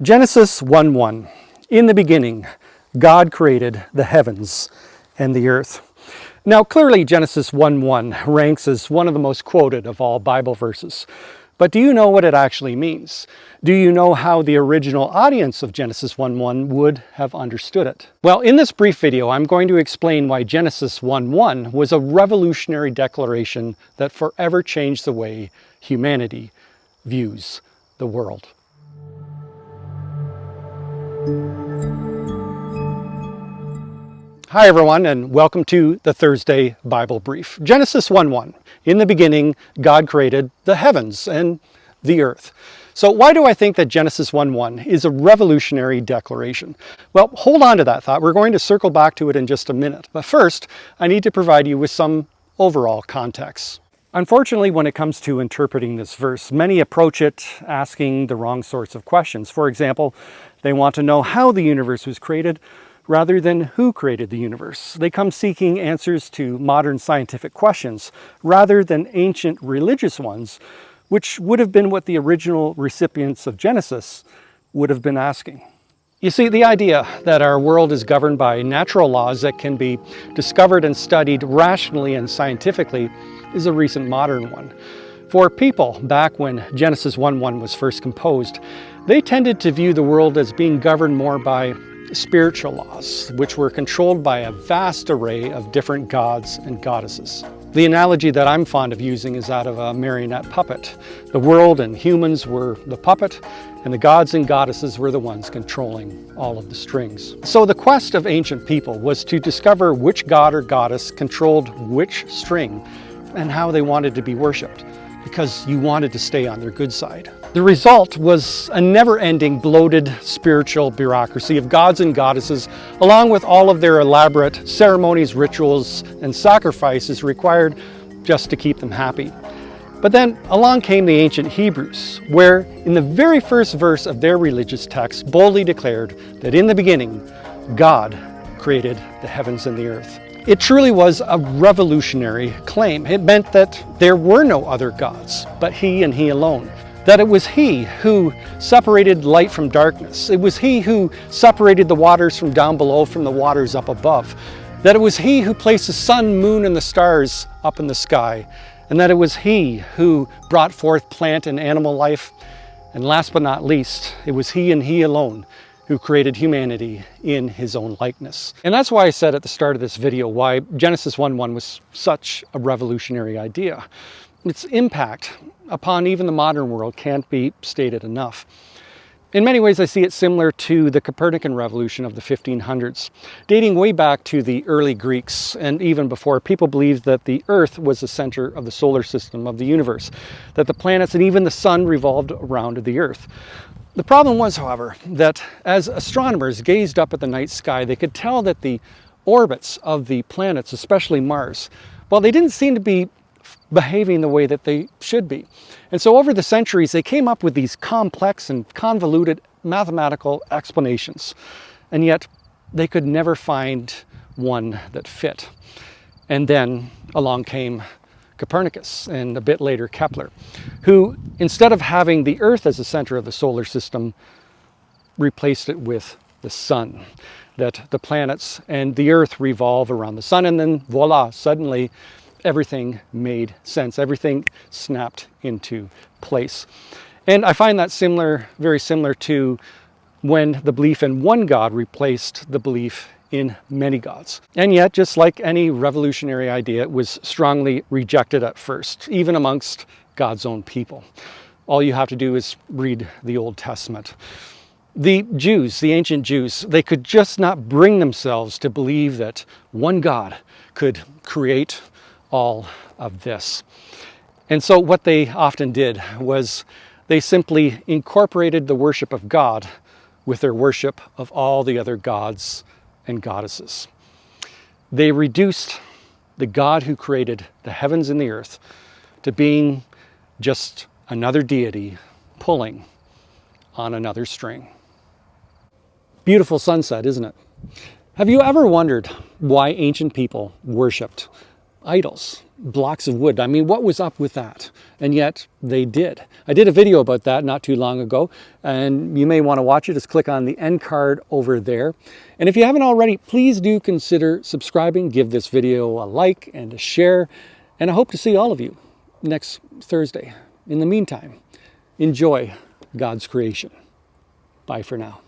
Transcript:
Genesis 1:1. In the beginning, God created the heavens and the earth. Now, clearly Genesis 1:1 ranks as one of the most quoted of all Bible verses. But do you know what it actually means? Do you know how the original audience of Genesis 1:1 would have understood it? Well, in this brief video, I'm going to explain why Genesis 1:1 was a revolutionary declaration that forever changed the way humanity views the world. Hi everyone, and welcome to the Thursday Bible Brief. Genesis 1:1. In the beginning, God created the heavens and the earth. So why do I think that Genesis 1:1 is a revolutionary declaration? Well, hold on to that thought. We're going to circle back to it in just a minute. But first, I need to provide you with some overall context. Unfortunately, when it comes to interpreting this verse, many approach it asking the wrong sorts of questions. For example, they want to know how the universe was created rather than who created the universe. They come seeking answers to modern scientific questions rather than ancient religious ones, which would have been what the original recipients of Genesis would have been asking. You see, the idea that our world is governed by natural laws that can be discovered and studied rationally and scientifically is a recent modern one. For people back when Genesis 1:1 was first composed, they tended to view the world as being governed more by spiritual laws, which were controlled by a vast array of different gods and goddesses. The analogy that I'm fond of using is that of a marionette puppet. The world and humans were the puppet, and the gods and goddesses were the ones controlling all of the strings. So the quest of ancient people was to discover which god or goddess controlled which string and how they wanted to be worshipped, because you wanted to stay on their good side. The result was a never-ending bloated spiritual bureaucracy of gods and goddesses, along with all of their elaborate ceremonies, rituals, and sacrifices required just to keep them happy. But then along came the ancient Hebrews, where in the very first verse of their religious text boldly declared that in the beginning, God created the heavens and the earth. It truly was a revolutionary claim. It meant that there were no other gods, but He and He alone. That it was He who separated light from darkness. It was He who separated the waters from down below from the waters up above. That it was He who placed the sun, moon, and the stars up in the sky. And that it was He who brought forth plant and animal life. And last but not least, it was He and He alone who created humanity in His own likeness. And that's why I said at the start of this video why Genesis 1:1 was such a revolutionary idea. Its impact upon even the modern world can't be stated enough. In many ways, I see it similar to the Copernican revolution of the 1500s. Dating way back to the early Greeks, and even before, people believed that the Earth was the center of the solar system of the universe, that the planets and even the sun revolved around the Earth. The problem was, however, that as astronomers gazed up at the night sky, they could tell that the orbits of the planets, especially Mars, well, they didn't seem to be behaving the way that they should be. And so over the centuries, they came up with these complex and convoluted mathematical explanations. And yet they could never find one that fit. And then along came Copernicus, and a bit later Kepler, who, instead of having the Earth as the center of the solar system, replaced it with the sun. That the planets and the Earth revolve around the sun, and then voila, suddenly everything made sense. Everything snapped into place. And I find that very similar to when the belief in one God replaced the belief in many gods. And yet, just like any revolutionary idea, it was strongly rejected at first, even amongst God's own people. All you have to do is read the Old Testament. The Jews, the ancient Jews, they could just not bring themselves to believe that one God could create all of this. And so what they often did was they simply incorporated the worship of God with their worship of all the other gods and goddesses. They reduced the God who created the heavens and the earth to being just another deity pulling on another string. Beautiful sunset, isn't it? Have you ever wondered why ancient people worshipped idols? blocks of wood. I mean, what was up with that? And yet they did. I did a video about that not too long ago, and you may want to watch it. Just click on the end card over there. And if you haven't already, please do consider subscribing, give this video a like and a share, and I hope to see all of you next Thursday. In the meantime, enjoy God's creation. Bye for now.